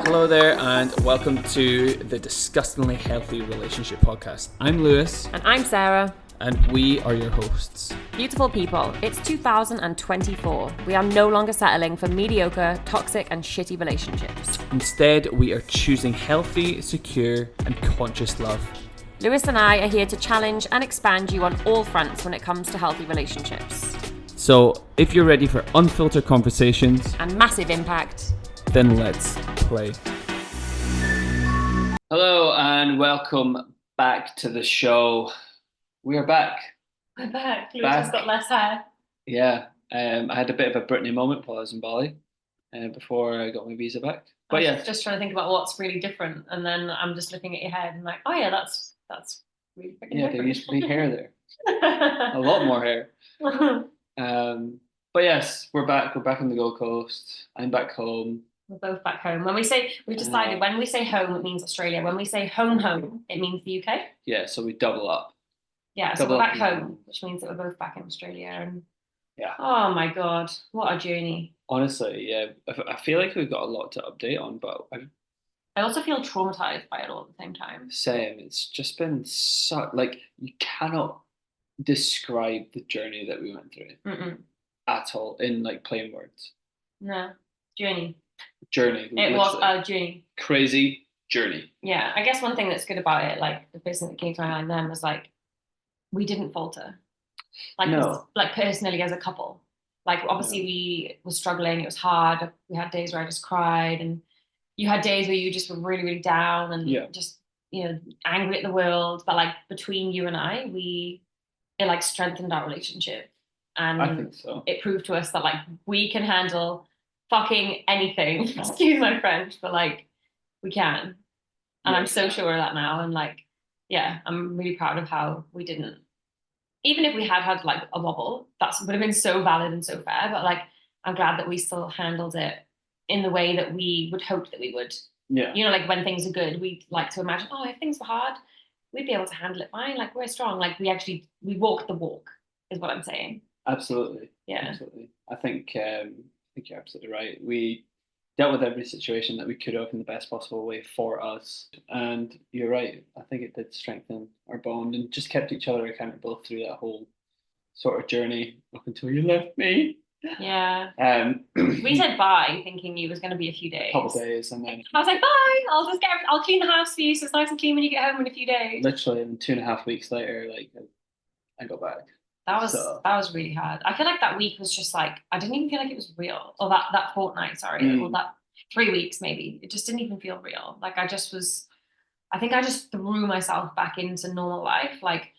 Hello there, and welcome to the Disgustingly Healthy Relationship Podcast. I'm Lewis. And I'm Sarah. And we are your hosts. Beautiful people, it's 2024. We are no longer settling for mediocre, toxic, and shitty relationships. Instead, we are choosing healthy, secure, and conscious love. Lewis and I are here to challenge and expand you on all fronts when it comes to healthy relationships. So, if you're ready for unfiltered conversations and massive impact, then let's play. Hello, and welcome back to the show. We are back. We're back. Lewis has got less hair. Yeah, I had a bit of a Britney moment while I was in Bali before I got my visa back. But yeah, just trying to think about what's really different, and then I'm just looking at your head and like, oh yeah, that's really freaking different. There used to be hair there, a lot more hair. But yes, we're back. We're back on the Gold Coast. I'm back home. We're both back home. When we say when we say home, it means Australia. When we say home, it means the UK. Yeah, so we double up. Yeah, so we're back home, which means that we're both back in Australia. And yeah. Oh my God, what a journey. Honestly, yeah. I feel like we've got a lot to update on, but I also feel traumatized by it all at the same time. Same. It's just been so, like, you cannot describe the journey that we went through at all in like plain words. No, journey. It was a journey. Crazy journey. Yeah, I guess one thing that's good about it, like the person that came to my mind then was like, we didn't falter. Like, no. Like personally as a couple. Like obviously we were struggling. It was hard. We had days where I just cried, and you had days where you just were really, really down and just, angry at the world. But like between you and I, it like strengthened our relationship. And I think so. It proved to us that like we can handle fucking anything. Excuse my French, but like we can. And I'm so sure of that now. And like, yeah, I'm really proud of how we didn't. Even if we had like a wobble, that would have been so valid and so fair. But like, I'm glad that we still handled it in the way that we would hope that we would. Yeah. Like when things are good, we'd like to imagine, if things were hard, we'd be able to handle it fine. Like we're strong. Like we walked the walk, is what I'm saying. Absolutely. Yeah. Absolutely. I think you're absolutely right. We dealt with every situation that we could have in the best possible way for us. And you're right. I think it did strengthen our bond and just kept each other accountable through that whole sort of journey up until you left me. Yeah. We said bye thinking it was going to be a few days. A couple of days. And then I was like, bye, I'll clean the house for you so it's nice and clean when you get home in a few days. Literally, and 2.5 weeks later, like I got back. That was really hard. I feel like that week was just like, I didn't even feel like it was real. Or that fortnight, sorry. Or that 3 weeks maybe. It just didn't even feel real. Like I think I just threw myself back into normal life. Like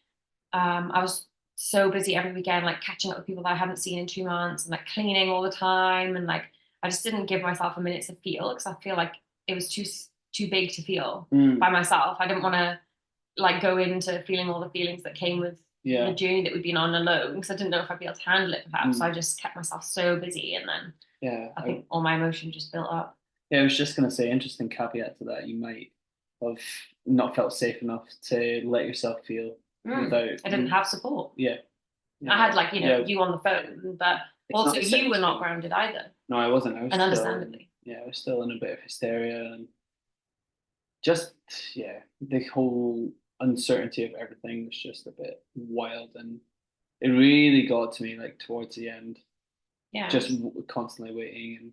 I was so busy every weekend, like catching up with people that I hadn't seen in 2 months and like cleaning all the time. And like, I just didn't give myself a minute to feel because I feel like it was too big to feel by myself. I didn't want to like go into feeling all the feelings that came with the journey that we'd been on alone because I didn't know if I'd be able to handle it perhaps. So I just kept myself so busy, and then I think all my emotion just built up. I was just going to say, interesting caveat to that, you might have not felt safe enough to let yourself feel without. I didn't have support. Yeah. I had like you on the phone, but also you were not grounded either. No, I wasn't. I was and understandably. I was still in a bit of hysteria and just the whole uncertainty of everything was just a bit wild, and it really got to me like towards the end. Just constantly waiting.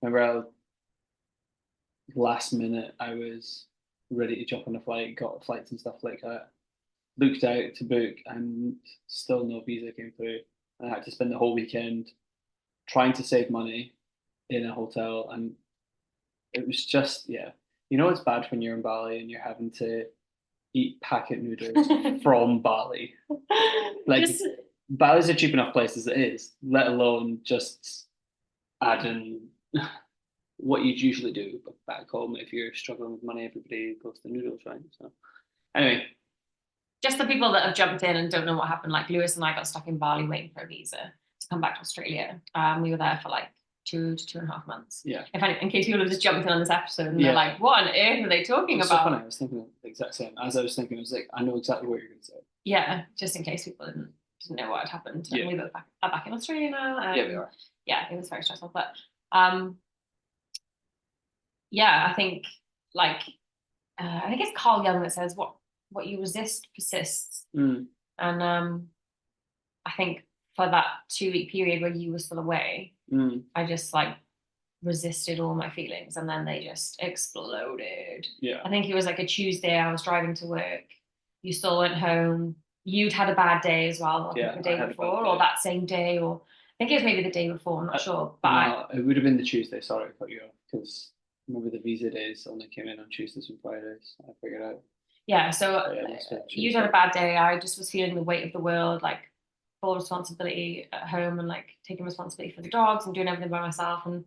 And remember last minute I was ready to jump on a flight, got flights and stuff like that, looked out to book, and still no visa came through, and I had to spend the whole weekend trying to save money in a hotel. And it was just it's bad when you're in Bali and you're having to eat packet noodles from Bali. Like, Bali's a cheap enough place as it is, let alone just add in what you'd usually do back home. If you're struggling with money, everybody goes to noodles, right? So anyway, just the people that have jumped in and don't know what happened, like Lewis and I got stuck in Bali waiting for a visa to come back to Australia. We were there for like 2 to 2.5 months. Yeah. In case people have just jumped in on this episode and they're like, what on earth are they talking about? So funny. I was thinking the exact same. As I was thinking, I was like, I know exactly what you're going to say. Yeah, just in case people didn't know what had happened. Yeah. We both are back in Australia now. Yeah, we are. Yeah, it was very stressful. But yeah, I think like I think it's Carl Jung that says what you resist persists. Mm. And I think for that 2 week period where you were still away, I just like resisted all my feelings, and then they just exploded. Yeah. I think it was like a Tuesday. I was driving to work. You still went home. You'd had a bad day as well, I think the day before, or that same day, or I think it was maybe the day before. I'm not sure, but no, it would have been the Tuesday. Sorry, I cut you off because remember the visa days only came in on Tuesdays and Fridays. I figured out. Yeah, so you'd had a bad day. I just was feeling the weight of the world, like full responsibility at home, and like taking responsibility for the dogs and doing everything by myself, and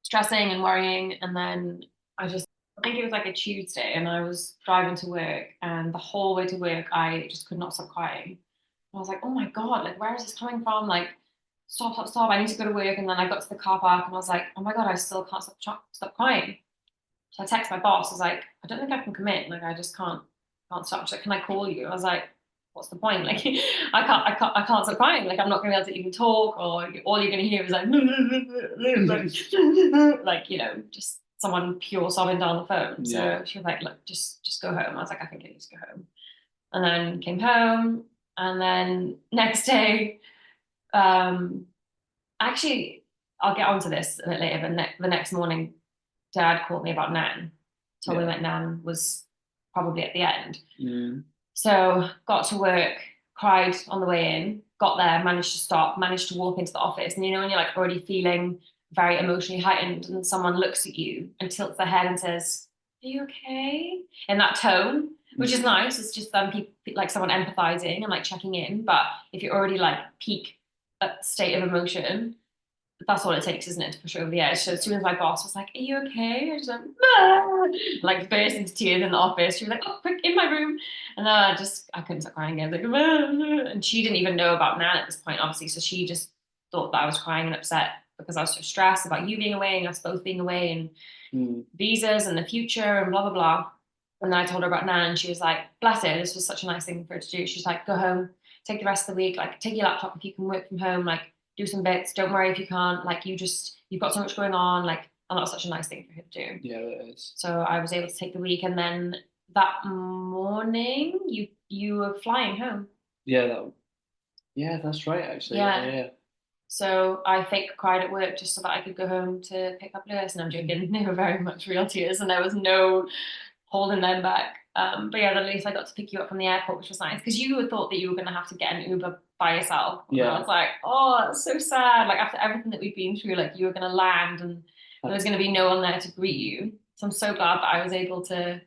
stressing and worrying. And then I think it was like a Tuesday, and I was driving to work, and the whole way to work, I just could not stop crying. I was like, oh my God, like, where is this coming from? Like, stop. I need to go to work. And then I got to the car park and I was like, oh my God, I still can't stop crying. So I texted my boss. I was like, I don't think I can commit. Like, I just can't stop. She's like, can I call you? I was like, what's the point? Like, I can't stop crying. Like, I'm not going to be able to even talk, or all you're going to hear is like, just someone pure sobbing down the phone. So she was like, look, just go home. I was like, I think I need to go home. And then came home, and then next day, actually, I'll get onto this a bit later, but the next morning, Dad called me about Nan, told me that Nan was probably at the end. So got to work, cried on the way in, got there, managed to stop, managed to walk into the office. And when you're like already feeling very emotionally heightened, and someone looks at you and tilts their head and says, are you okay? In that tone, which is nice. It's just people, like someone empathizing and like checking in. But if you're already like peak state of emotion, that's all it takes, isn't it, to push over the edge. So as soon as my boss was like, are you okay? I just went, ah! Like burst into tears in the office. She was like, oh, quick, in my room. And then I couldn't stop crying again. Like, ah! And she didn't even know about Nan at this point, obviously. So she just thought that I was crying and upset because I was so stressed about you being away and us both being away, and visas and the future and blah, blah, blah. And then I told her about Nan, and she was like, bless her, this was such a nice thing for her to do. She's like, go home, take the rest of the week, like take your laptop if you can work from home, like do some bits, don't worry if you can't, like you've got so much going on, like, and that was such a nice thing for her to do. Yeah, it is. So I was able to take the week, and then that morning you were flying home. Yeah, that's right, actually. Yeah. So I fake cried at work just so that I could go home to pick up Lewis, and I'm joking, they were very much real tears, and there was no holding them back. But yeah, at least I got to pick you up from the airport, which was nice, because you thought that you were going to have to get an Uber by yourself. And I was like, oh, that's so sad. Like after everything that we've been through, like you were going to land and there was going to be no one there to greet you. So I'm so glad that I was able to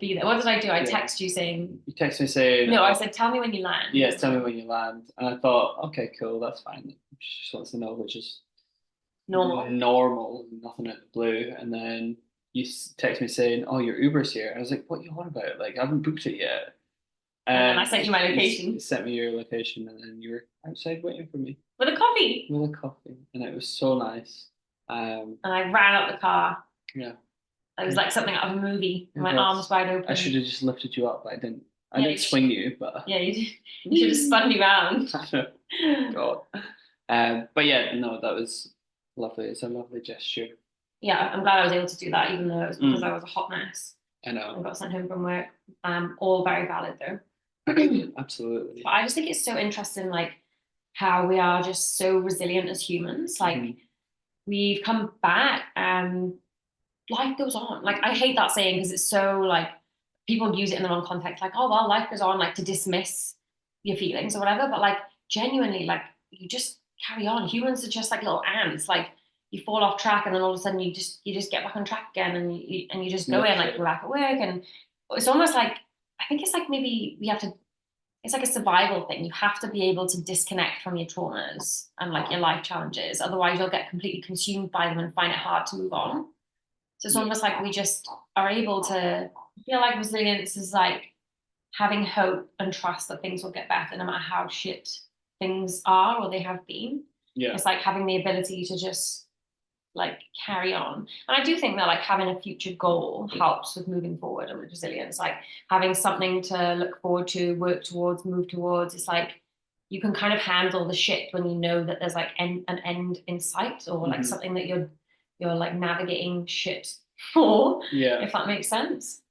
be there. What did I do? I texted you saying. You texted me saying. No, I said, tell me when you land. Yeah, tell me when you land. And I thought, okay, cool, that's fine. She just wants to know, which is normal, nothing out of the blue. And then you text me saying, oh, your Uber's here. I was like, what are you on about? Like, I haven't booked it yet. And then I sent you my location. You sent me your location, and then you were outside waiting for me. With a coffee. And it was so nice. And I ran out the car. Yeah. It was like something out of a movie. My arms wide open. I should have just lifted you up, but I didn't. I didn't swing you, but yeah, you did. You should have spun me round. God. But yeah, no, that was lovely. It's a lovely gesture. Yeah, I'm glad I was able to do that, even though it was because I was a hot mess. I know. I got sent home from work. All very valid though. Absolutely. But I just think it's so interesting, like how we are just so resilient as humans. Like we've come back and life goes on. Like I hate that saying because it's so like people use it in the wrong context, like, oh well, life goes on, like to dismiss your feelings or whatever. But like genuinely, like you just carry on. Humans are just like little ants. Like you fall off track, and then all of a sudden you just get back on track again, and you just go in, like you're back at work. And it's almost like, I think it's like maybe we have to. It's like a survival thing. You have to be able to disconnect from your traumas and like your life challenges. Otherwise, you'll get completely consumed by them and find it hard to move on. So it's almost like we just are able to feel like resilience is like having hope and trust that things will get better no matter how shit things are or they have been. Yeah. It's like having the ability to just like carry on. And I do think that like having a future goal helps with moving forward and with resilience, like having something to look forward to, work towards, move towards. It's like you can kind of handle the shit when you know that there's like an end in sight, or like something that you're you're like navigating shit for, Yeah. if that makes sense.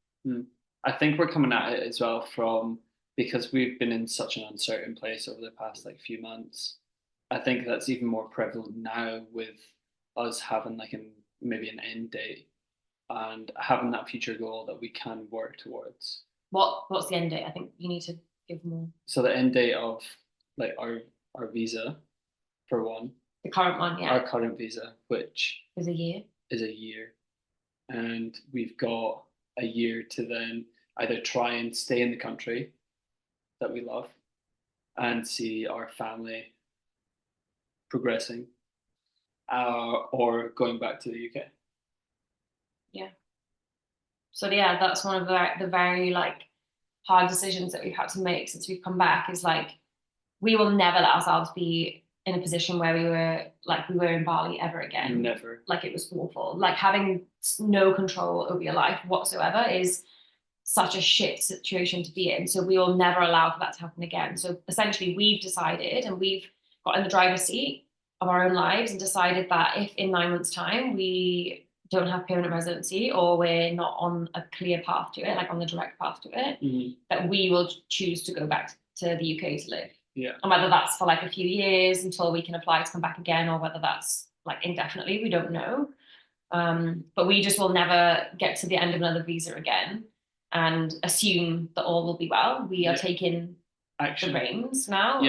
I think we're coming at it as well from, because we've been in such an uncertain place over the past like few months. I think that's even more prevalent now with us having like maybe an end date and having that future goal that we can work towards. What's the end date? I think you need to give more. So the end date of like our visa, for one, The current one, yeah, our current visa, which is a year. is a year, and we've got a year to then either try and stay in the country that we love and see our family progressing, or going back to the UK. Yeah. So yeah, that's one of the very like hard decisions that we've had to make since we've come back. Is like we will never let ourselves be in a position where we were in Bali ever again. Never. Like it was awful. Like having no control over your life whatsoever is such a shit situation to be in. So we will never allow for that to happen again. So essentially we've decided, and we've got in the driver's seat of our own lives and decided that if in 9 months' time we don't have permanent residency or we're not on a clear path to it, like on the direct path to it, that we will choose to go back to the UK to live. Yeah. And whether that's for like a few years until we can apply to come back again, or whether that's like indefinitely, we don't know. But we just will never get to the end of another visa again and assume that all will be well. We are taking the reins now,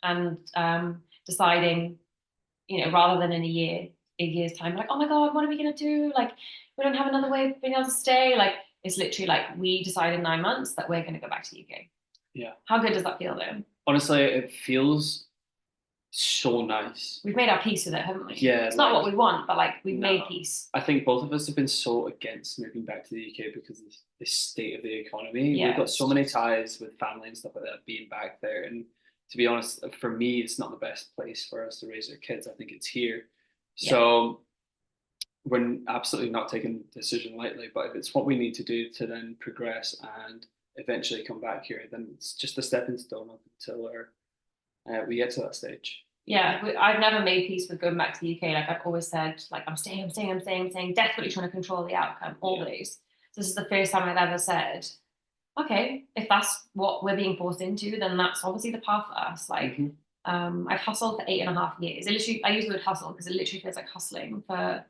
and deciding, rather than in a year's time, like, oh my God, what are we gonna do? Like, we don't have another way of being able to stay. Like, it's literally like we decide in 9 months that we're gonna go back to the UK. Yeah. How good does that feel though? Honestly, it feels so nice. We've made our peace with it, haven't we? Yeah. It's not what we want, but like we've made peace. I think both of us have been so against moving back to the UK because of the state of the economy. Yeah. We've got so many ties with family and stuff like that being back there. And to be honest, for me, it's not the best place for us to raise our kids. I think it's here. So we're absolutely not taking the decision lightly, but if it's what we need to do to then progress and eventually come back here, then it's just a stepping stone up until we get to that stage. Yeah, I've never made peace with going back to the UK. Like I've always said, like I'm staying, desperately trying to control the outcome always. So this is the first time I've ever said, okay, if that's what we're being forced into, then that's obviously the path for us. Like, I've hustled for 8.5 years. I use the word hustle because it literally feels like hustling for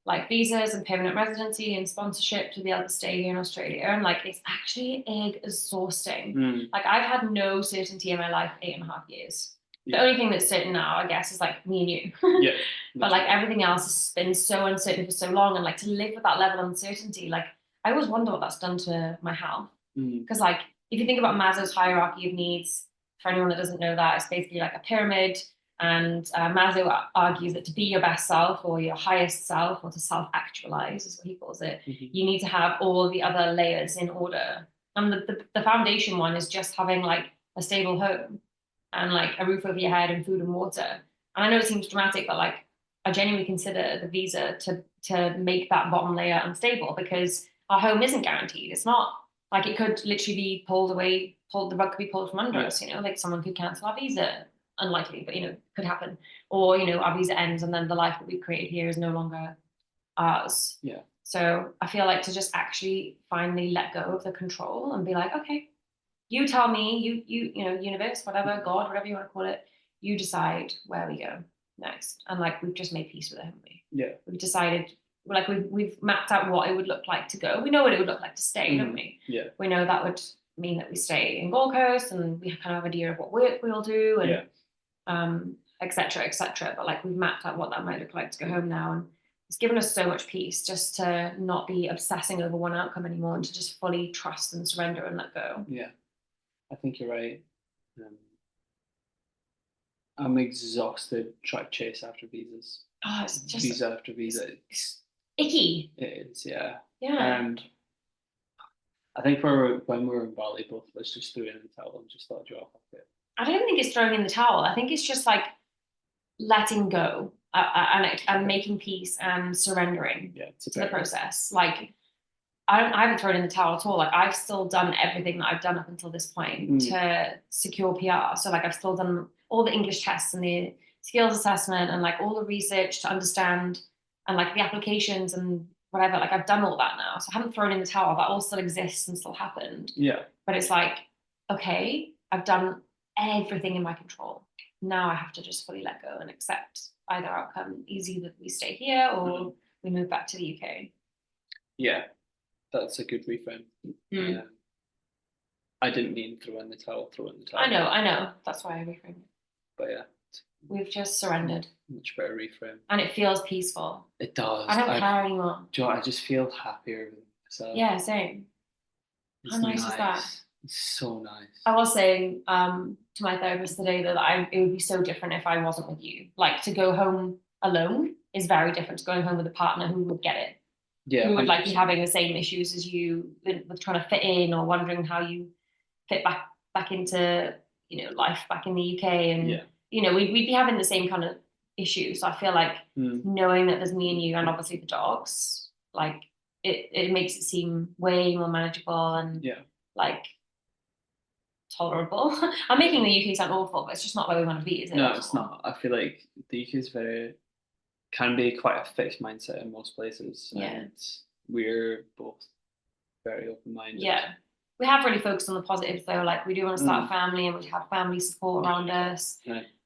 like visas and permanent residency and sponsorship to be able to stay here in Australia. And like, it's actually exhausting. Like I've had no certainty in my life for 8.5 years. The only thing that's certain now, I guess, is like me and you. But like everything else has been so uncertain for so long. And like to live with that level of uncertainty, like I always wonder what that's done to my health. Because like, if you think about Maslow's hierarchy of needs, for anyone that doesn't know that, it's basically like a pyramid. And Maslow argues that to be your best self or your highest self, or to self-actualize is what he calls it, you need to have all the other layers in order. And the foundation one is just having like a stable home and like a roof over your head and food and water. And I know it seems dramatic, but like I genuinely consider the visa to make that bottom layer unstable, because our home isn't guaranteed. It's not like it could literally be the rug could be pulled from under us, like someone could cancel our visa. Unlikely, but could happen. Or our visa ends and then the life that we've created here is no longer ours. Yeah. So I feel like to just actually finally let go of the control and be like, okay, you tell me, universe, whatever, God, whatever you want to call it, you decide where we go next. And like we've just made peace with it, haven't we? Yeah. We've decided, like we've mapped out what it would look like to go. We know what it would look like to stay, don't we? Yeah. We know that would mean that we stay in Gold Coast, and we kind of have an idea of what work we'll do, and etc. But like we've mapped out what that might look like to go home now, and it's given us so much peace just to not be obsessing over one outcome anymore, and to just fully trust and surrender and let go. Yeah, I think you're right. I'm exhausted trying to chase after visas. Oh, it's just visa after visa. It's icky. It is, yeah. Yeah. And I think when we were in Bali, both of us just threw in the towel and just thought, drop off it. I don't think it's throwing in the towel. I think it's just like letting go and making peace and surrendering to the process. Like I haven't thrown in the towel at all. Like I've still done everything that I've done up until this point to secure PR. So like I've still done all the English tests and the skills assessment and like all the research to understand and like the applications and whatever, like I've done all that now. So I haven't thrown in the towel. That all still exists and still happened. Yeah. But it's like, okay, I've done everything in my control. Now I have to just fully let go and accept either outcome. Easy that we stay here or we move back to the UK. Yeah, that's a good reframe. I didn't mean throw in the towel. I know. That's why I reframed it. But yeah, we've just surrendered. Much better reframe. And it feels peaceful. It does. I don't care anymore. Do you know what? I just feel happier with myself. Yeah, same. It's How nice is that? It's so nice. I was saying to my therapist today that it would be so different if I wasn't with you. Like, to go home alone is very different to going home with a partner who would get it. Yeah. Who would like be having the same issues as you with trying to fit in or wondering how you fit back into, you know, life back in the UK. And, you know, we'd be having the same kind of issues. So I feel like knowing that there's me and you and obviously the dogs, like it makes it seem way more manageable and like tolerable. I'm making the UK sound awful, but it's just not where we want to be, is it? No, it's not. I feel like the UK is can be quite a fixed mindset in most places. Yeah. And we're both very open-minded. Yeah. We have really focused on the positives though. Like, we do want to start a family and we have family support around us.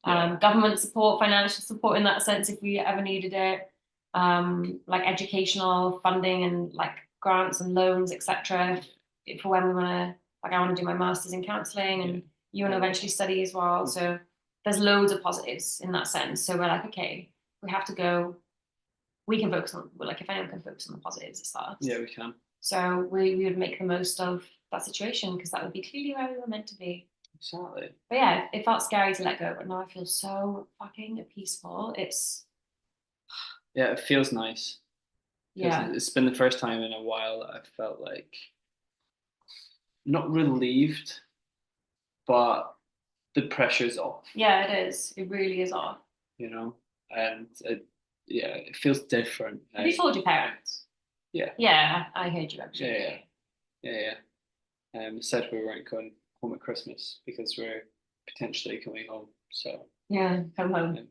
Government support, financial support in that sense if we ever needed it. Like educational funding and like grants and loans, etc. For when we want to, like, I want to do my master's in counselling and you want to eventually study as well. So there's loads of positives in that sense. So we're like, okay, we have to go, we can focus on, like, if anyone can focus on the positives, it's us. Yeah, we can. So we would make the most of that situation because that would be clearly where we were meant to be. Exactly. But yeah, it felt scary to let go, but now I feel so fucking peaceful. Yeah, it feels nice. Yeah. It's been the first time in a while that I've felt like not relieved, but the pressure's off. Yeah, it is. It really is off. You know, and it feels different. Have you told your parents? Yeah. Yeah, I heard you actually. Yeah. Said we weren't going home at Christmas because we're potentially coming home. So yeah, home.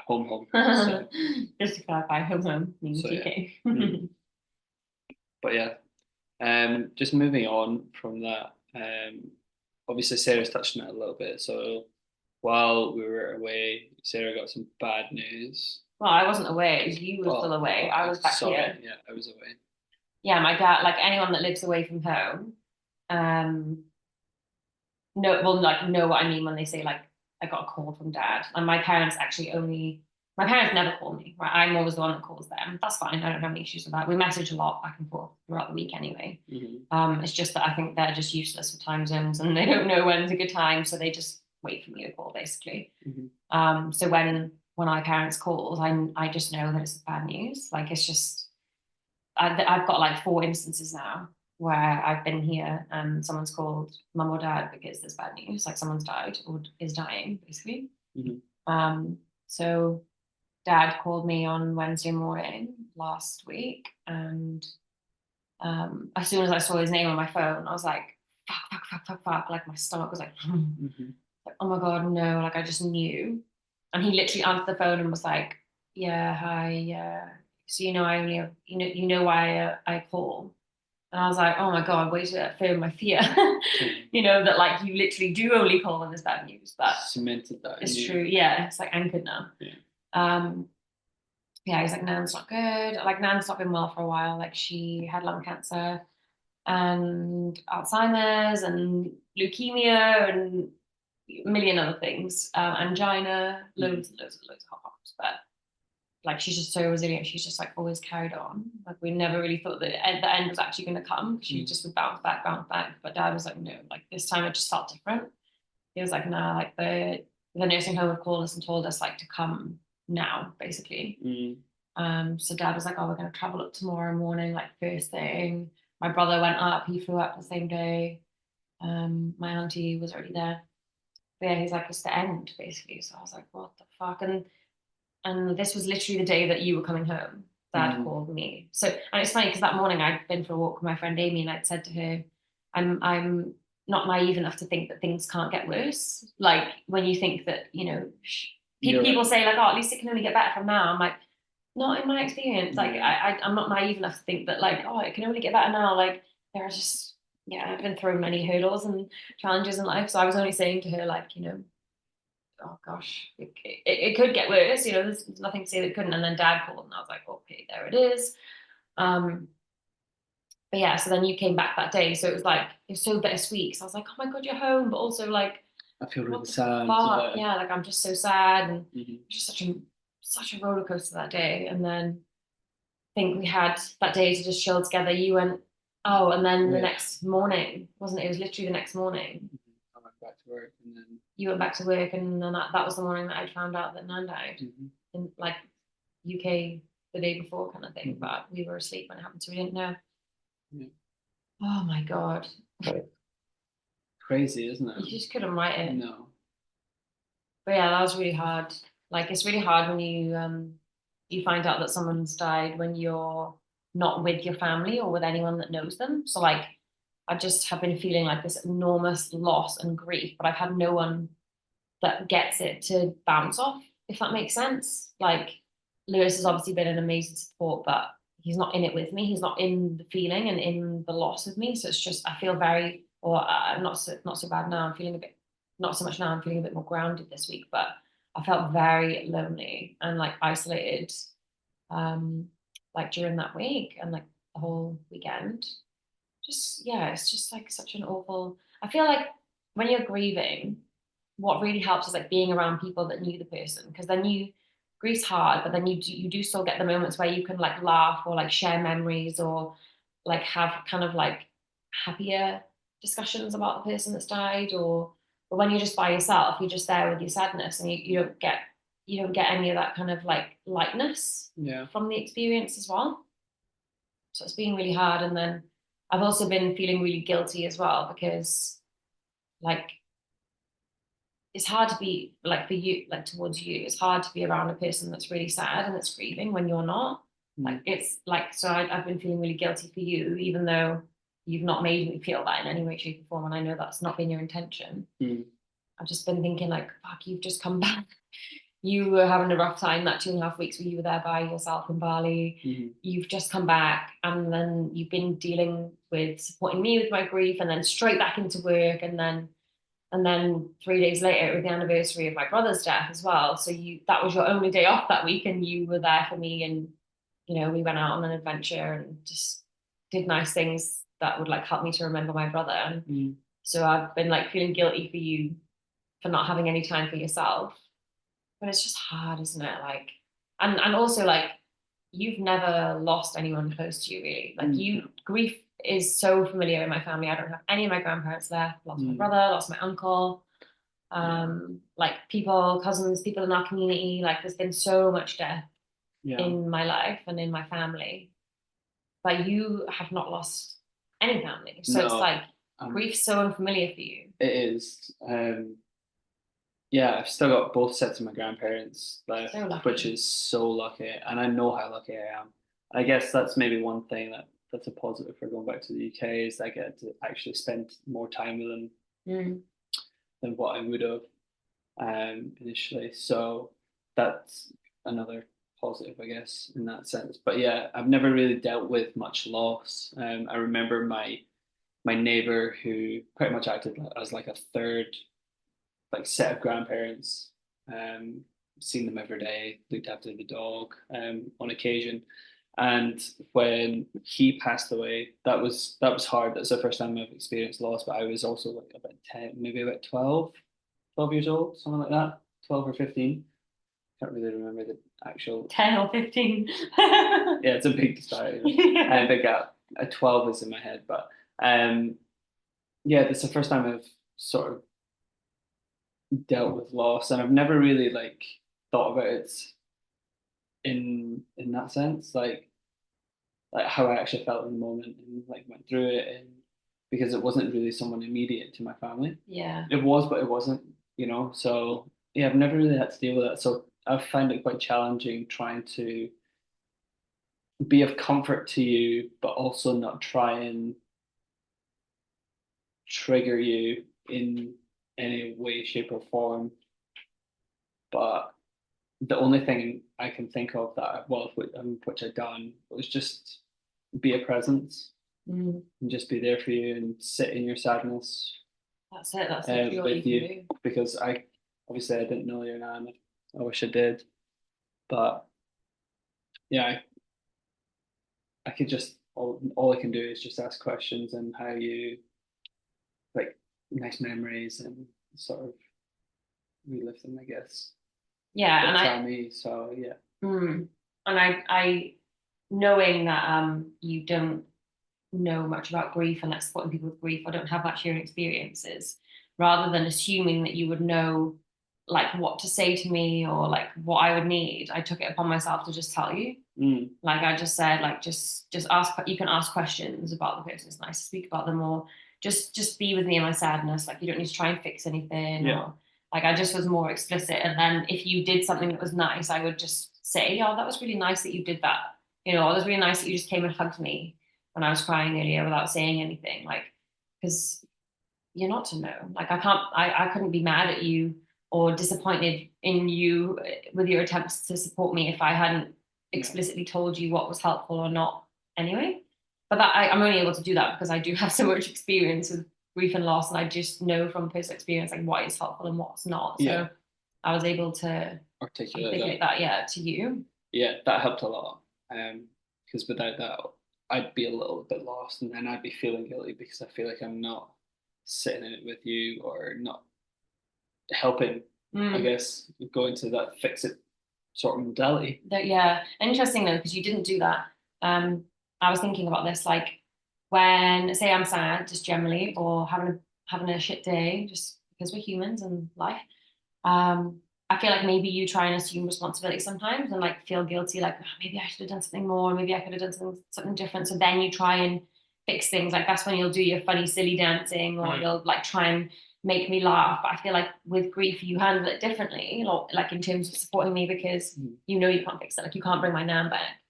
Home. So, just to clarify, home means UK. But yeah, just moving on from that. Obviously Sarah's touched on it a little bit. So while we were away, Sarah got some bad news. Well, I wasn't away. You were still away. I was back here. Yeah, I was away. Yeah, my dad, like anyone that lives away from home, know what I mean when they say like I got a call from dad. And my parents never call me, right? I'm always the one that calls them. That's fine. I don't have any issues with that. We message a lot back and forth throughout the week anyway. It's just that I think they're just useless with time zones and they don't know when's a good time, so they just wait for me to call basically. So when my parents called, I just know that it's bad news. Like, it's just I've got like 4 instances now where I've been here and someone's called mum or dad because there's bad news, like someone's died or is dying basically. So dad called me on Wednesday morning last week, and as soon as I saw his name on my phone, I was like, fuck, like my stomach was like, like, oh my god, no, like I just knew. And he literally answered the phone and was like, yeah, hi, yeah, so I only have, why I call. And I was like, oh my god, way to affirm my fear. That like you literally do only call when there's bad news. But cemented that. It's true. Yeah, it's like anchored now. He's like, Nan's not good. Like, Nan's not been well for a while. Like, she had lung cancer and Alzheimer's and leukemia and a million other things. Angina, loads of hot pops. But like, she's just so resilient. She's just like always carried on. Like, we never really thought that the end was actually going to come. She just would bounce back. But dad was like, no, like this time it just felt different. He was like, nah, like the nursing home have called us and told us like to come now, basically. So dad was like, oh, we're going to travel up tomorrow morning, like first thing. My brother went up. He flew up the same day. My auntie was already there. But yeah, he's like, it's the end, basically. So I was like, what the fuck? And this was literally the day that you were coming home. Dad called me. So, and it's funny because that morning I'd been for a walk with my friend Amy, and I'd said to her, I'm not naive enough to think that things can't get worse. Like, when you think that, people say like, oh, at least it can only get better from now. I'm like, Not in my experience. Like Yeah. I'm not naive enough to think that like, oh, it can only get better now. Like there are just, yeah, I've been through many hurdles and challenges in life. So I was only saying to her, like, oh gosh, it could get worse. There's nothing to say that it couldn't. And then dad called and I was like, okay, there it is. Um, but yeah, so then you came back that day. So it was like, it was so bittersweet. So I was like, oh my God, you're home. But also like, I feel really what the sad. fuck? Yeah. Yeah, like I'm just so sad. And Mhm. just such a roller coaster that day. And then I think we had that day to just chill together. You went, oh, and then the Yeah. next morning, wasn't it? It was literally the next morning. Mhm. I went back to work and then. You went back to work, and then that was the morning that I found out that Nan died Mhm. in like UK the day before kind of thing. Mhm. But we were asleep when it happened, so we didn't know. Yeah. Oh my God. Crazy, isn't You it? just couldn't write it. No. But yeah, that was really hard. Like it's really hard when you find out that someone's died when you're not with your family or with anyone that knows them. So like I just have been feeling like this enormous loss and grief, but I've had no one that gets it to bounce off, if that makes sense. Like Lewis has obviously been an amazing support, but he's not in it with me. He's not in the feeling and in the loss with me. So it's just I feel very, or not so bad now. I'm feeling a bit, not so much now. I'm feeling a bit more grounded this week, but I felt very lonely and like isolated, um, like during that week and like the whole weekend. Just yeah, it's just like such an awful. I feel like when you're grieving, what really helps is like being around people that knew the person, because then grief's hard, but then you do still get the moments where you can like laugh or like share memories or like have kind of like happier discussions about the person that's died. Or but when you're just by yourself, you're just there with your sadness, and you don't get any of that kind of like lightness Yeah. from the experience as well. So it's been really hard. And then I've also been feeling really guilty as well, because like it's hard to be like for you, like towards you, it's hard to be around a person that's really sad and that's grieving when you're not. Like Mm. it's like, so I've been feeling really guilty for you, even though you've not made me feel that in any way, shape, or form. And I know that's not been your intention. Mm. I've just been thinking like, fuck, you've just come back. You were having a rough time that 2.5 weeks where you were there by yourself in Bali. Mm. You've just come back, and then you've been dealing with supporting me with my grief, and then straight back into work, and then 3 days later it was the anniversary of my brother's death as well. So that was your only day off that week, and you were there for me, and we went out on an adventure and just did nice things that would like help me to remember my brother. And Mm. so I've been like feeling guilty for you for not having any time for yourself. But it's just hard, isn't it? Like, and also like you've never lost anyone close to you, really. Like Mm. grief is so familiar in my family. I don't have any of my grandparents left. Lost my Mm. brother, lost my uncle. Yeah. Like people, cousins, people in our community. Like there's been so much death Yeah. in my life and in my family, but you have not lost any family. So it's No. like grief's so unfamiliar for you. It is. Yeah, I've still got both sets of my grandparents left, So which lucky. is so lucky, and I know how lucky I am. I guess that's maybe one thing that's a positive for going back to the UK is I get to actually spend more time with them Mm. than what I would have initially. So that's another positive, I guess, in that sense. But yeah, I've never really dealt with much loss. I remember my neighbor who pretty much acted as like a third like set of grandparents. Um, seen them every day, looked after the dog on occasion. And when he passed away, that was hard. That's the first time I've experienced loss. But I was also like about 10, maybe about 12 years old, something like that, 12 or 15. Can't really remember the actual. 10 or 15. Yeah, it's a big disparity. Yeah. A big gap. A 12 is in my head, but um, yeah, that's the first time I've sort of dealt with loss, and I've never really like thought about it in that sense, like how I actually felt in the moment and like went through it, and because it wasn't really someone immediate to my family. Yeah. It was, but it wasn't. So yeah, I've never really had to deal with that. So I've found it quite challenging trying to be of comfort to you, but also not try and trigger you in any way, shape, or form. But the only thing I can think of that, well, which I'd done, was just be a presence and just be there for you and sit in your sadness. That's it. That's literally all you with can you, do. because obviously I didn't know your nan. I wish I did, but yeah, I could just all I can do is just ask questions and how you like nice memories and sort of relive them, I guess. Yeah, and Tell me, so yeah. And I knowing that you don't know much about grief and like supporting people with grief, or don't have much your experiences, rather than assuming that you would know like what to say to me or like what I would need, I took it upon myself to just tell you. Like I just said, like just ask. You can ask questions about the person. It's nice to speak about them, or just be with me in my sadness. Like you don't need to try and fix anything. Yeah. Or like I just was more explicit. And then if you did something that was nice, I would just say, "Oh, that was really nice that you did that." You know, it was really nice that you just came and hugged me when I was crying earlier without saying anything. Like, because you're not to know. Like I couldn't be mad at you or disappointed in you with your attempts to support me if I hadn't explicitly told you what was helpful or not anyway. But that I'm only able to do that because I do have so much experience with grief and loss, and I just know from personal experience like what is helpful and what's not. So I was able to articulate that to you. Yeah, that helped a lot. Because without that, I'd be a little bit lost, and then I'd be feeling guilty because I feel like I'm not sitting in it with you or not helping. I guess go into that fix it sort of modality. Interesting though, because you didn't do that. I was thinking about this, like when say I'm sad, just generally, or having a shit day, just because we're humans and life. I feel like maybe you try and assume responsibility sometimes and like feel guilty, like oh, maybe I should have done something more, maybe I could have done something different. So then you try and fix things. Like that's when you'll do your funny, silly dancing, or you'll like try and make me laugh. But I feel like with grief, you handle it differently, like in terms of supporting me, because you know you can't fix it. Like you can't bring my nan back,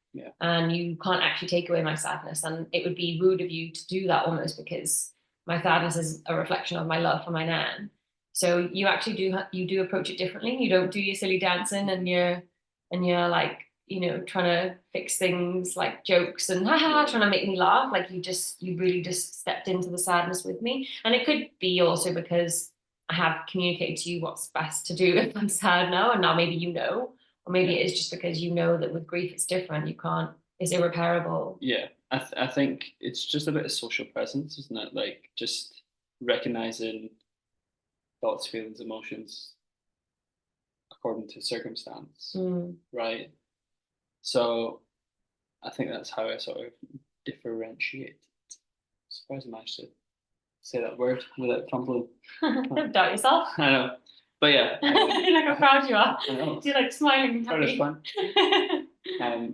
and you can't actually take away my sadness. And it would be rude of you to do that almost, because my sadness is a reflection of my love for my nan. So you actually do approach it differently. You don't do your silly dancing and you're like, you know, trying to fix things like jokes and trying to make me laugh. Like you really just stepped into the sadness with me. And it could be also because I have communicated to you what's best to do if I'm sad now, and now maybe you know, or maybe it is just because you know that with grief it's different. You can't. It's irreparable. Yeah, I think it's just a bit of social presence, isn't it? Like just recognizing thoughts, feelings, emotions according to circumstance, right? So I think that's how I sort of differentiate. I'm surprised I managed to say that word without fumbling. Don't doubt yourself. I know, but yeah, look how proud you are. I know. You're like smiling. Happy. Fun.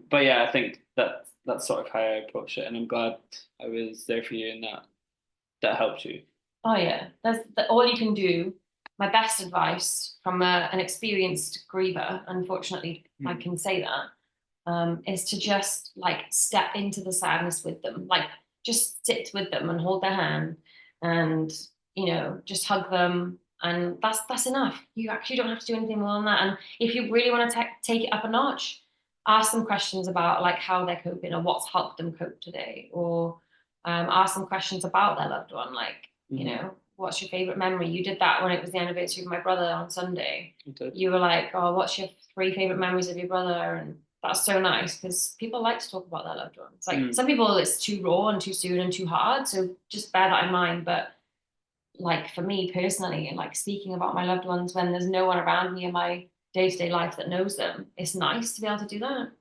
But yeah, I think that's sort of how I approach it, and I'm glad I was there for you, and that helped you. Oh yeah, that's all you can do. My best advice from an experienced griever, unfortunately, I can say that, is to just like step into the sadness with them, like just sit with them and hold their hand, and you know, just hug them, and that's enough. You actually don't have to do anything more than that. And if you really want to take it up a notch, ask them questions about like how they're coping or what's helped them cope today, or ask them questions about their loved one, like you know, what's your favorite memory? You did that when it was the anniversary of my brother on Sunday. You were like, oh, what's your 3 favorite memories of your brother? And that's so nice because people like to talk about their loved ones. Like some people, it's too raw and too soon and too hard. So just bear that in mind. But like for me personally, and like speaking about my loved ones when there's no one around me in my day-to-day life that knows them, it's nice to be able to do that.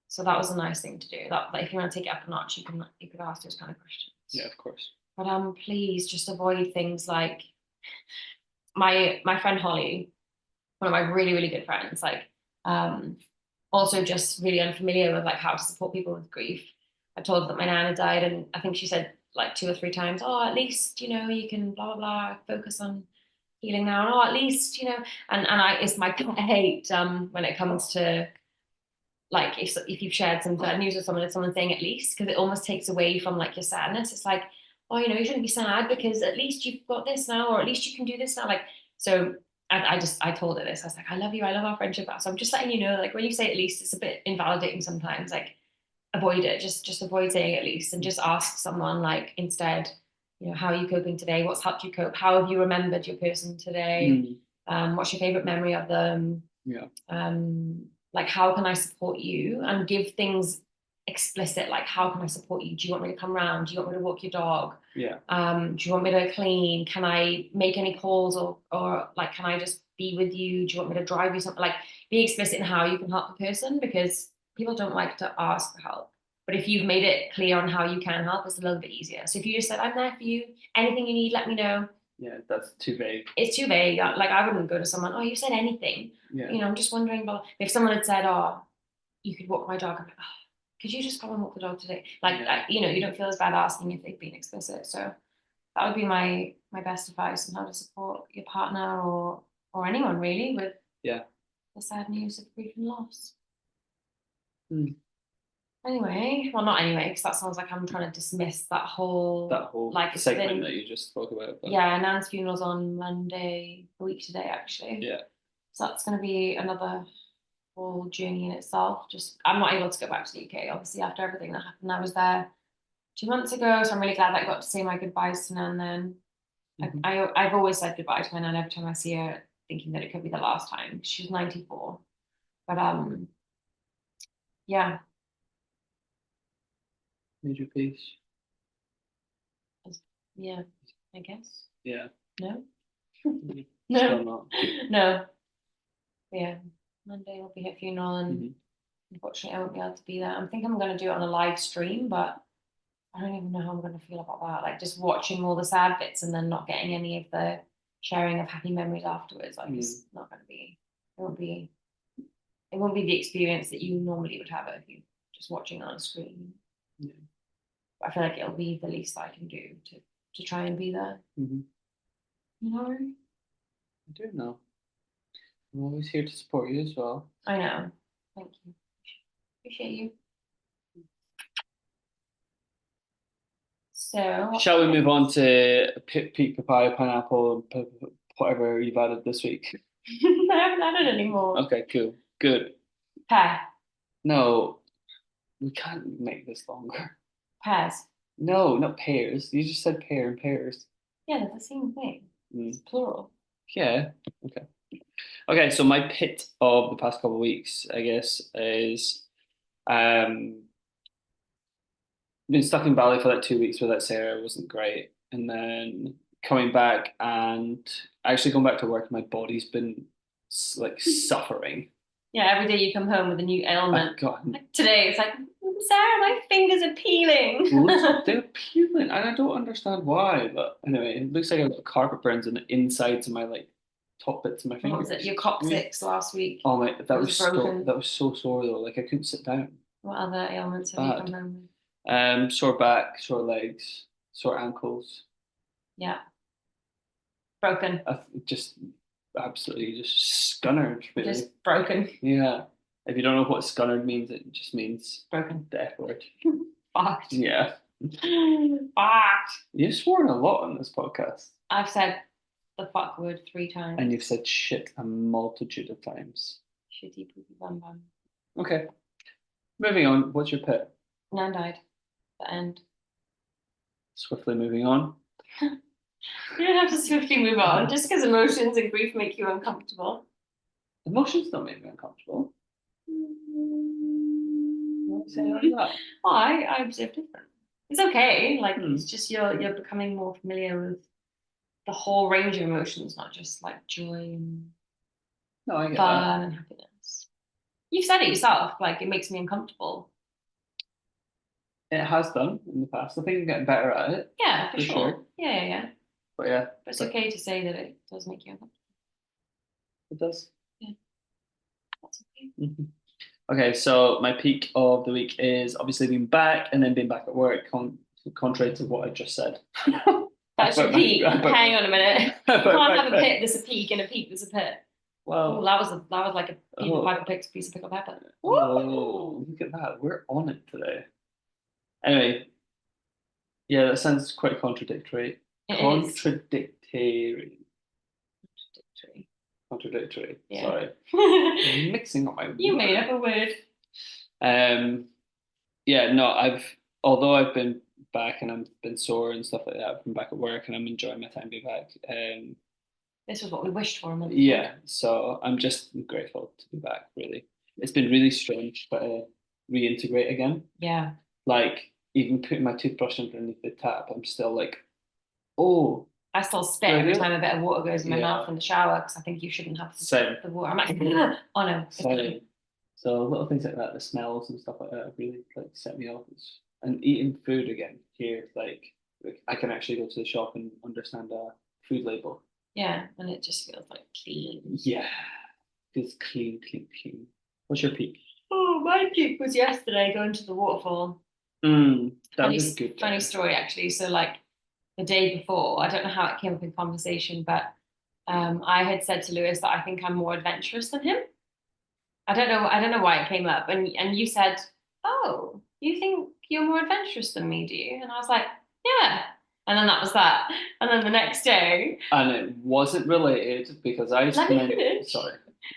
So that was a nice thing to do. That if you want to take it up a notch, you could ask those kind of questions. Yeah, of course. But please just avoid things like my friend Holly, one of my really, really good friends, like also just really unfamiliar with like how to support people with grief. I told her that my nana died, and I think she said like 2 or 3 times, oh, at least, you know, you can blah, blah, blah, focus on healing now. And oh, at least, you know, and it's my hate when it comes to like if you've shared some bad news with someone and someone saying at least, because it almost takes away from like your sadness. It's like, oh, you know, you shouldn't be sad because at least you've got this now, or at least you can do this now. Like, so I told her this. I was like, I love you. I love our friendship. So I'm just letting you know, like when you say at least, it's a bit invalidating sometimes. Like avoid it. Just avoid saying at least, and just ask someone like instead. How are you coping today? What's helped you cope? How have you remembered your person today? What's your favorite memory of them? Yeah. Like how can I support you? And give things explicit, like how can I support you? Do you want me to come round? Do you want me to walk your dog? Yeah. Do you want me to clean? Can I make any calls, or like can I just be with you? Do you want me to drive you something? Like be explicit in how you can help the person, because people don't like to ask for help. But if you've made it clear on how you can help, it's a little bit easier. So if you just said, I'm there for you, anything you need, let me know. Yeah, that's too vague. It's too vague. Like I wouldn't go to someone, oh, you said anything. Yeah. I'm just wondering, but if someone had said, oh, you could walk my dog, I'm like, oh, could you just go and walk the dog today? Like, you don't feel as bad asking if they've been explicit. So that would be my best advice on how to support your partner or anyone really with the sad news of grief and loss. Anyway, well, not anyway, because that sounds like I'm trying to dismiss that whole like segment that you just spoke about. But... Yeah, Nan's funeral's on Monday, a week today, actually. Yeah. So that's going to be another whole journey in itself. Just I'm not able to go back to the UK, obviously, after everything that happened. I was there 2 months ago, so I'm really glad that I got to say my goodbyes to Nan then. I've always said goodbye to my Nan every time I see her, thinking that it could be the last time. She's 94. But yeah. Major peace. Yeah, I guess. Yeah. No? No. No. Yeah. Monday will be her funeral, and unfortunately I won't be able to be there. I think I'm going to do it on a live stream, but I don't even know how I'm going to feel about that. Like just watching all the sad bits and then not getting any of the sharing of happy memories afterwards. Like it's not going to be. It won't be the experience that you normally would have if you just watching on a screen. Yeah. I feel like it'll be the least I can do to try and be there. You know? I do know. I'm always here to support you as well. I know. Thank you. Appreciate you. So, shall we move on to peak papaya, pineapple, whatever you've added this week? I haven't added anymore. Okay, cool. Good. Pear. No, we can't make this longer. Pears. No, not pears. You just said pear and pears. Yeah, they're the same thing. It's plural. Yeah. Okay. Okay, so my pit of the past couple of weeks, I guess, is been stuck in Bali for like 2 weeks without Sarah. It wasn't great. And then coming back and actually going back to work, my body's been like suffering. Yeah, every day you come home with a new ailment. Like today it's like, Sarah, my fingers are peeling. They're peeling, and I don't understand why. But anyway, it looks like I've got carpet burns on the insides of my like top bits of my fingers. What was it? Your coccyx last week? Oh my, that was so sore though. Like I couldn't sit down. What other ailments have you come home with? Sore back, sore legs, sore ankles. Yeah. Broken. Just absolutely just scunnered. Really. Just broken. Yeah. If you don't know what scunnered means, it just means broken. The F word. Fucked. Yeah. Fucked. You've sworn a lot on this podcast. I've said the fuck word 3 times. And you've said shit a multitude of times. Shitty poopy bum bum. Okay. Moving on. What's your pit? Nan died. The end. Swiftly moving on. You don't have to swiftly move on just because emotions and grief make you uncomfortable. Emotions don't make me uncomfortable. Well, I observe different. It's okay. Like it's just you're becoming more familiar with the whole range of emotions, not just like joy and fun and happiness. You've said it yourself. Like it makes me uncomfortable. It has done in the past. I think I'm getting better at it. Yeah, for sure. Yeah. But yeah. But it's okay to say that it does make you uncomfortable. It does. Yeah. That's okay. Okay, so my peak of the week is obviously being back and then being back at work, contrary to what I just said. That's your peak. Hang on a minute. You can't have a pit that's a peak and a peak that's a pit. Well, that was like a piece of pickled pepper. Oh, look at that. We're on it today. Anyway, yeah, that sounds quite contradictory. Contradictory. contradictory. Yeah. Sorry. I'm mixing up my words. You made up a word. Yeah, no, although I've been back and I've been sore and stuff like that, I've been back at work and I'm enjoying my time being back. This was what we wished for a month ago. Yeah, so I'm just grateful to be back, really. It's been really strange to reintegrate again. Yeah. Like, even putting my toothbrush underneath the tap, I'm still like, oh. I still spit every time a bit of water goes in my mouth in the shower because I think you shouldn't have the water. I'm like, oh no. Same. So little things like that, the smells and stuff like that, have really like set me off. And eating food again here, like I can actually go to the shop and understand a food label. Yeah, and it just feels like clean. Yeah, it's clean, clean, clean. What's your peak? Oh, my peak was yesterday going to the waterfall. That was a good day. Funny story actually. So like the day before, I don't know how it came up in conversation, but I had said to Lewis that I think I'm more adventurous than him. I don't know why it came up, and you said, "Oh, you think you're more adventurous than me, do you?" And I was like, "Yeah." And then that was that. And then the next day, and it wasn't related because I sorry.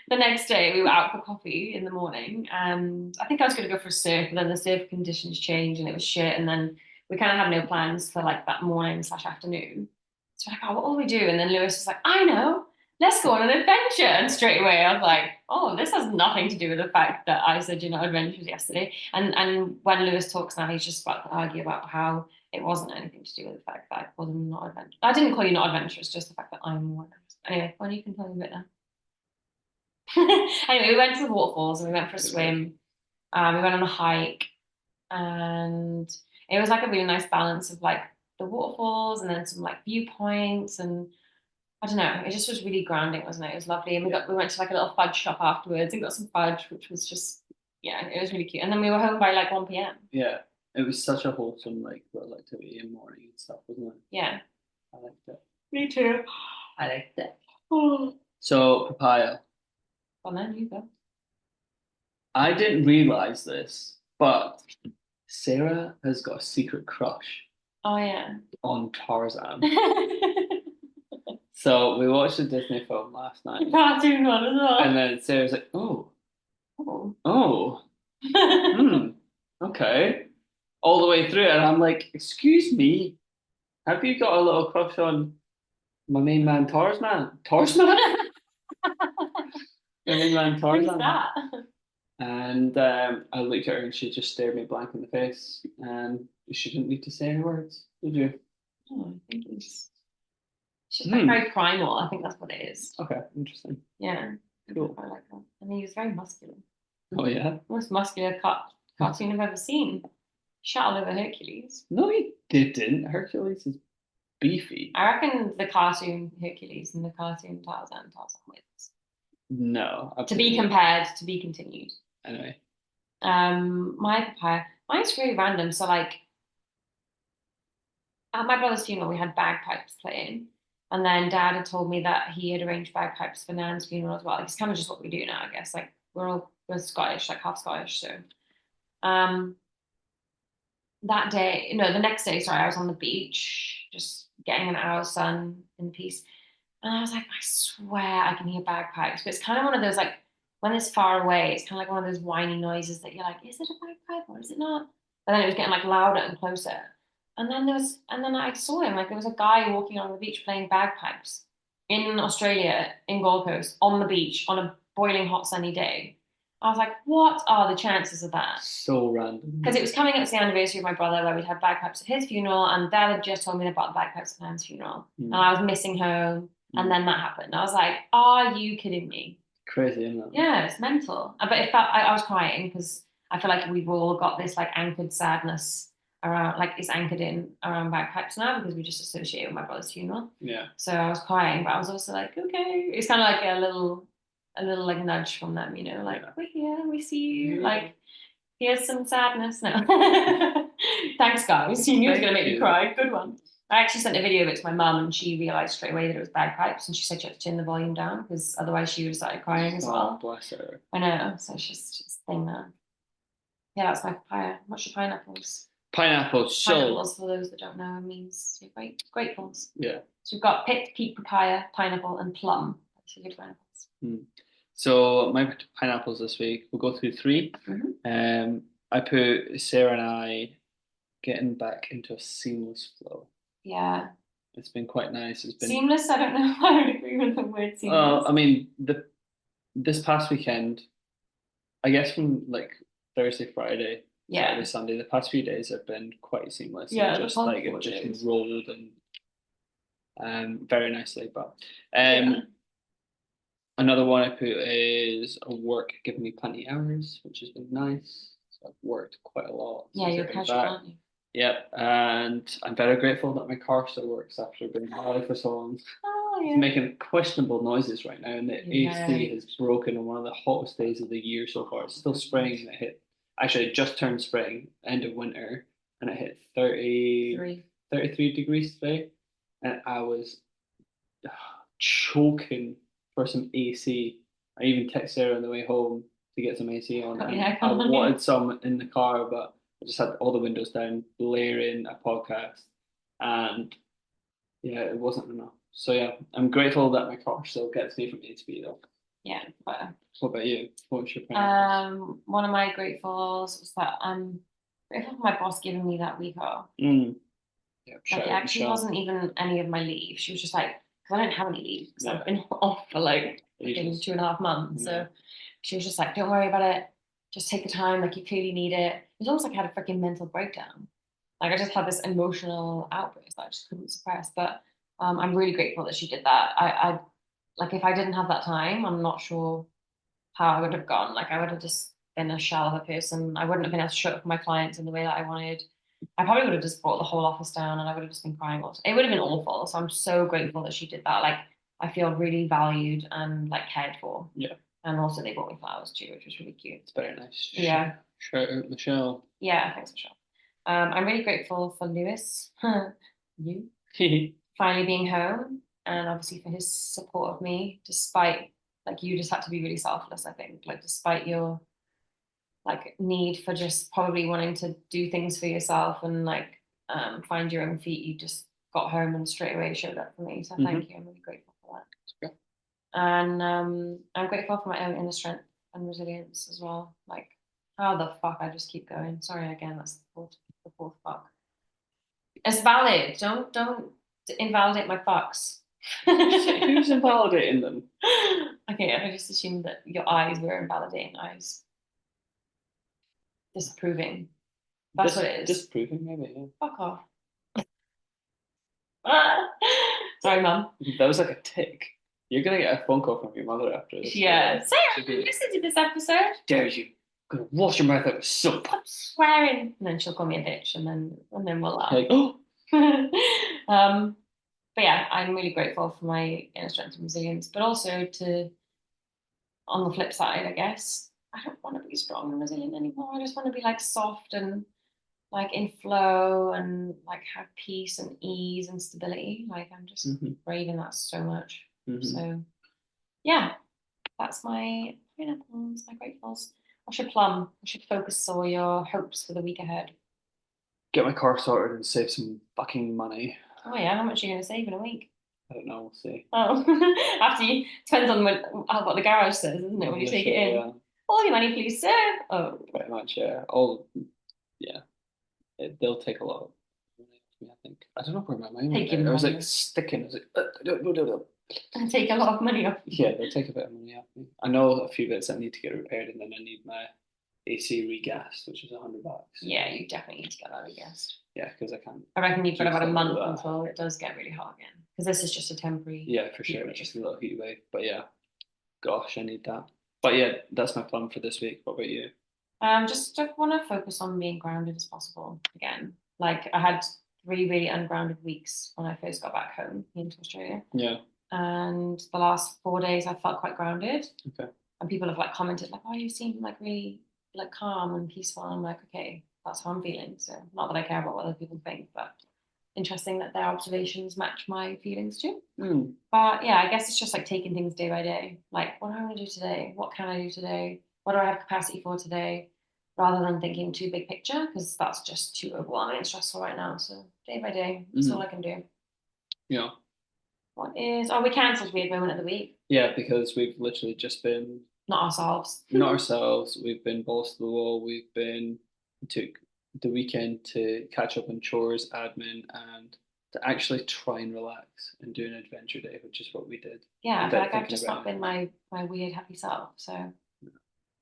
The next day we were out for coffee in the morning, and I think I was going to go for a surf, but then the surf conditions changed and it was shit. And then we kind of had no plans for like that morning/afternoon. So we're like, oh, what will we do? And then Lewis was like, I know, let's go on an adventure. And straight away I was like, oh, this has nothing to do with the fact that I said you're not adventurous yesterday. And when Lewis talks now, he's just about to argue about how it wasn't anything to do with the fact that I called him not adventurous. I didn't call you not adventurous, just the fact that I'm more adventurous. Anyway, well, you can tell me a bit now. Anyway, we went to the waterfalls and we went for a swim. We went on a hike, and it was like a really nice balance of like the waterfalls and then some like viewpoints, and I don't know, it just was really grounding, wasn't it? It was lovely, and we went to like a little fudge shop afterwards and got some fudge, which was just it was really cute. And then we were home by like 1 p.m. Yeah, it was such a wholesome like little activity in the morning and stuff, wasn't it? Yeah, I liked it. Me too. I liked it. So papaya. Well, then you go. I didn't realize this, but Sarah has got a secret crush. Oh yeah. On Tarzan. So we watched a Disney film last night. Cartoon one as well. And then Sarah's like, okay. All the way through it, and I'm like, excuse me, have you got a little crush on my main man Tarzan? Tarzan? My main man Tarzan. Who's that? And I looked at her and she just stared me blank in the face, and she didn't need to say any words, did you? Oh, I think it's just like very primal. I think that's what it is. Okay, interesting. Yeah, cool. I like that. And he was very muscular. Oh yeah, most muscular cartoon I've ever seen. Shot all over Hercules. No, he didn't. Hercules is beefy. I reckon the cartoon Hercules and the cartoon Tarzan wins. No, to be compared, to be continued. Anyway, my papaya, mine's really random. So like at my brother's funeral, we had bagpipes playing, and then Dad had told me that he had arranged bagpipes for Nan's funeral as well. It's kind of just what we do now, I guess. Like we're Scottish, like half Scottish. So, that day, no, the next day, sorry, I was on the beach, just getting an hour's sun in peace. And I was like, I swear I can hear bagpipes. But it's kind of one of those, like, when it's far away, it's kind of like one of those whiny noises that you're like, is it a bagpipe or is it not? And then it was getting like louder and closer. And then I saw him, like there was a guy walking on the beach playing bagpipes in Australia, in Gold Coast, on the beach on a boiling hot sunny day. I was like, what are the chances of that? So random. Because it was coming up to the anniversary of my brother where we'd had bagpipes at his funeral, and Dad had just told me about the bagpipes at Nan's funeral. And I was missing home, and then that happened. I was like, are you kidding me? Crazy, isn't it? Yeah, it's mental. But it felt, I was crying because I feel like we've all got this like anchored sadness around, like it's anchored in around bagpipes now because we just associate it with my brother's funeral. Yeah. So I was crying, but I was also like, okay. It's kind of like a little like nudge from them, like we're here, we see you. Like here's some sadness. No. Thanks guys. You knew it was gonna make me cry. Good one. I actually sent a video of it to my mum and she realised straight away that it was bagpipes, and she said she had to turn the volume down because otherwise she would have started crying as well. Bless her. I know, so it's just a thing now. Yeah, that's my papaya. What's your pineapples? Pineapples. Pineapples, for those that don't know, means gratefuls. Yeah. So we've got picked, peak papaya, pineapple, and plum. That's a good pineapple. So my pineapples this week, we'll go through 3. I put Sarah and I getting back into a seamless flow. Yeah. It's been quite nice. It's been seamless. I don't know if I would agree with the word seamless. I mean, this past weekend, I guess from like Thursday, Friday, Saturday, Sunday, the past few days have been quite seamless. Yeah, just like it just rolled and very nicely. But another one I put is work giving me plenty of hours, which has been nice. So I've worked quite a lot. Yeah, you're casual, aren't you? Yep, and I'm very grateful that my car still works after being out for so long. Oh, yeah. It's making questionable noises right now, and the AC has broken on one of the hottest days of the year so far. It's still spring, and it just turned spring, end of winter, and it hit 33 degrees today, and I was choking for some AC. I even texted Sarah on the way home to get some AC on. I wanted some in the car, but I just had all the windows down, blaring a podcast, and yeah, it wasn't enough. So yeah, I'm grateful that my car still gets me from A to B though. Yeah. But, what about you? What's your plan? One of my gratefuls was that I'm grateful for my boss giving me that week off. Yeah, like it actually wasn't even any of my leave. She was just like, because I don't have any leave because I've been off for like 2.5 months. So she was just like, don't worry about it. Just take the time. Like you clearly need it. It was almost like I had a freaking mental breakdown. Like I just had this emotional outburst that I just couldn't suppress. But I'm really grateful that she did that. I like if I didn't have that time, I'm not sure how I would have gone. Like I would have just been a shell of a person. I wouldn't have been able to show up for my clients in the way that I wanted. I probably would have just brought the whole office down and I would have just been crying. It would have been awful. So I'm so grateful that she did that. Like I feel really valued and like cared for. Yeah. And also they bought me flowers too, which was really cute. It's very nice. Yeah. Shout out Michelle. Yeah, thanks Michelle. I'm really grateful for Lewis. You finally being home and obviously for his support of me, despite like you just had to be really selfless, I think. Like despite your like need for just probably wanting to do things for yourself and like find your own feet, you just got home and straight away showed up for me. So thank you. I'm really grateful for that. Okay. And I'm grateful for my own inner strength and resilience as well. Like how the fuck I just keep going. Sorry again, that's the fourth fuck. It's valid. Don't invalidate my fucks. Who's invalidating them? Okay, I just assumed that your eyes were invalidating eyes. Disapproving. That's what it is. Disapproving, maybe, yeah. Fuck off. Sorry, Mum. That was like a tick. You're gonna get a phone call from your mother after this. Yeah. Sarah, listen to this episode. Dare you? I'm gonna wash your mouth out with soap. I'm swearing. And then she'll call me a bitch and then we'll laugh. Like, oh. But yeah, I'm really grateful for my inner strength and resilience, but also on the flip side, I guess, I don't want to be strong and resilient anymore. I just want to be like soft and like in flow and like have peace and ease and stability. Like I'm just craving that so much. So yeah, that's my pineapples, my gratefuls. What's your plum? I should focus all your hopes for the week ahead. Get my car sorted and save some fucking money. Oh yeah, how much are you going to save in a week? I don't know, we'll see. Oh, after you, depends on what the garage says, isn't it, when you take it in? Yeah. All your money, please, sir. Oh. Pretty much, yeah. They'll take a lot of money off me, I think. I don't know where my money went. I was like sticking. I was like, take a lot of money off. Yeah, they'll take a bit of money off me. I know a few bits that need to get repaired, and then I need my AC regassed, which is $100. Yeah, you definitely need to get that regassed. Yeah, because I can't. I reckon you've got about a month until it does get really hot again. Because this is just a temporary. Yeah, for sure. Just a little heat wave. But yeah, gosh, I need that. But yeah, that's my plan for this week. What about you? Just want to focus on being grounded as possible again. Like I had 3 really ungrounded weeks when I first got back home into Australia. Yeah. And the last 4 days I felt quite grounded. Okay. And people have like commented like, oh, you seem like really like calm and peaceful. And I'm like, okay, that's how I'm feeling. So not that I care about what other people think, but interesting that their observations match my feelings too. But yeah, I guess it's just like taking things day by day. Like, what do I want to do today? What can I do today? What do I have capacity for today? Rather than thinking too big picture, because that's just too overwhelming and stressful right now. So day by day, that's all I can do. Yeah. We cancelled Weird Moment of the Week. Yeah, because we've literally just been Not ourselves. not ourselves. We've been balls to the wall. Took the weekend to catch up on chores, admin, and to actually try and relax and do an adventure day, which is what we did. Yeah, I feel Without like I've thinking just about not been anything. my weird happy self. So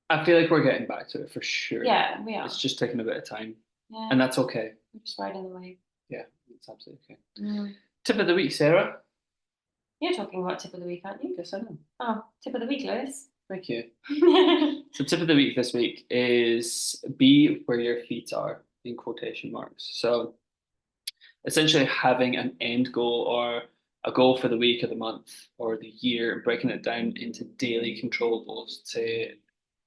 I feel like we're getting back to it for sure. yeah, we are. It's just taking a bit of time, Yeah, and that's okay. we're just riding the wave. Yeah, it's absolutely okay. Mm. Tip of the week, Sarah. You're talking about tip of the week, aren't you? Yes, I know. Oh, tip of the week, Lewis. Thank you. So, tip of the week this week is be where your feet are, in quotation marks. So, essentially having an end goal or a goal for the week or the month or the year, and breaking it down into daily controllables to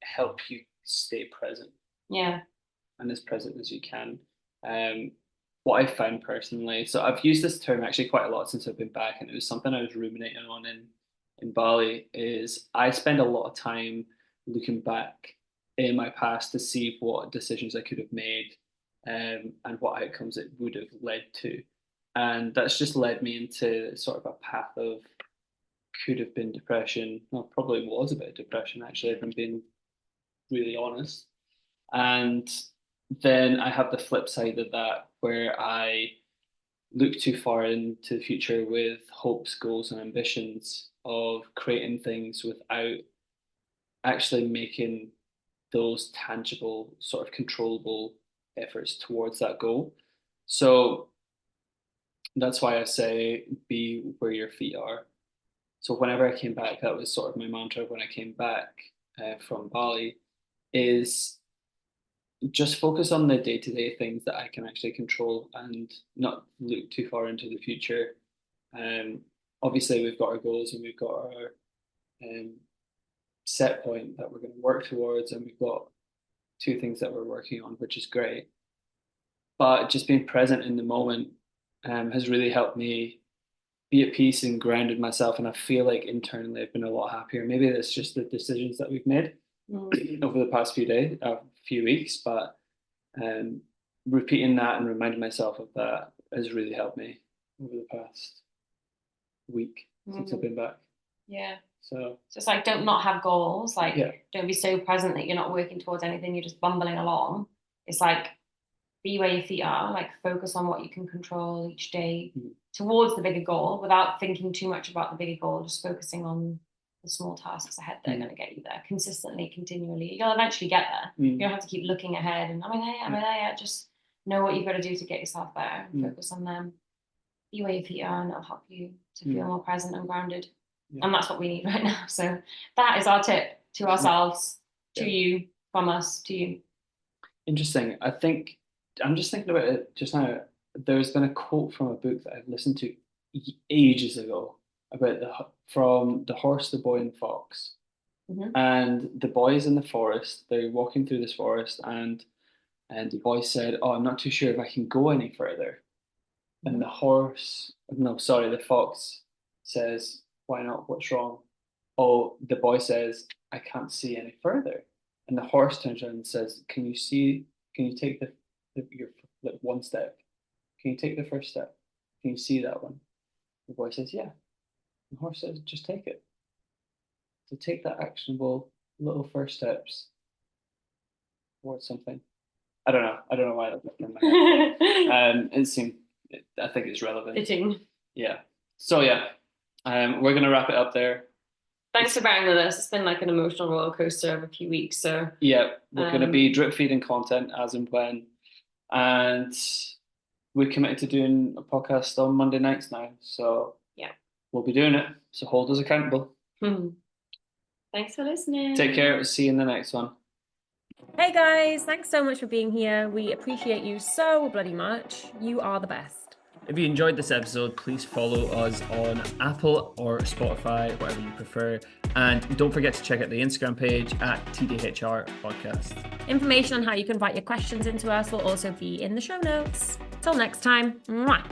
help you stay present Yeah. and as present as you can. Um, what I found personally, so I've used this term actually quite a lot since I've been back, and it was something I was ruminating on in Bali. Is I spend a lot of time looking back in my past to see what decisions I could have made, and what outcomes it would have led to, and that's just led me into sort of a path of could have been depression. Well, probably was a bit of depression actually, if I'm being really honest. And then I have the flip side of that where I look too far into the future with hopes, goals, and ambitions of creating things without actually making those tangible, sort of controllable efforts towards that goal. So that's why I say be where your feet are. So whenever I came back, that was sort of my mantra when I came back from Bali is just focus on the day-to-day things that I can actually control and not look too far into the future. Um, Obviously, we've got our goals and we've got our um, set point that we're going to work towards, and we've got two things that we're working on, which is great. But just being present in the moment has really helped me be at peace and grounded myself. And I feel like internally I've been a lot happier. Maybe that's just the decisions that we've made over the past few weeks, but um, repeating that and reminding myself of that has really helped me over the past week since I've been back. Yeah. So it's like don't not have goals. Like yeah. Don't be so present that you're not working towards anything. You're just bumbling along. It's like be where your feet are. Like focus on what you can control each day towards the bigger goal without thinking too much about the bigger goal. Just focusing on the small tasks ahead that are going to get you there consistently, continually. You'll eventually get there. You don't have to keep looking ahead and am I there? Am I there yet? Just know what you've got to do to get yourself there and focus on them. Be where your feet are, and it'll help you to feel more present and grounded. And that's what we need right now. So that is our tip to ourselves, to you, from us to you. Interesting. I think I'm just thinking about it just now. There's been a quote from a book that I've listened to ages ago about from The Horse, the Boy, and the Fox. And the boy's in the forest. They're walking through this forest, and the boy said, "Oh, I'm not too sure if I can go any further." And the fox says, "Why not? What's wrong?" Oh, the boy says, "I can't see any further." And the horse turns around and says, "Can you see? Can you take your like one step? Can you take the first step? Can you see that one?" The boy says, "Yeah." The horse says, "Just take it." So take that actionable little first steps towards something. I don't know. I don't know why that in my head. It seemed. I think it's relevant. Fitting. Yeah. So yeah, we're gonna wrap it up there. Thanks for bearing with us. It's been like an emotional roller coaster of a few weeks. So yeah, we're gonna be drip feeding content as and when, and we're committed to doing a podcast on Monday nights now. So yeah, we'll be doing it. So hold us accountable. Thanks for listening. Take care. See you in the next one. Hey guys, thanks so much for being here. We appreciate you so bloody much. You are the best. If you enjoyed this episode, please follow us on Apple or Spotify, whatever you prefer. And don't forget to check out the Instagram page at TDHR Podcast. Information on how you can write your questions into us will also be in the show notes. Till next time. Mwah.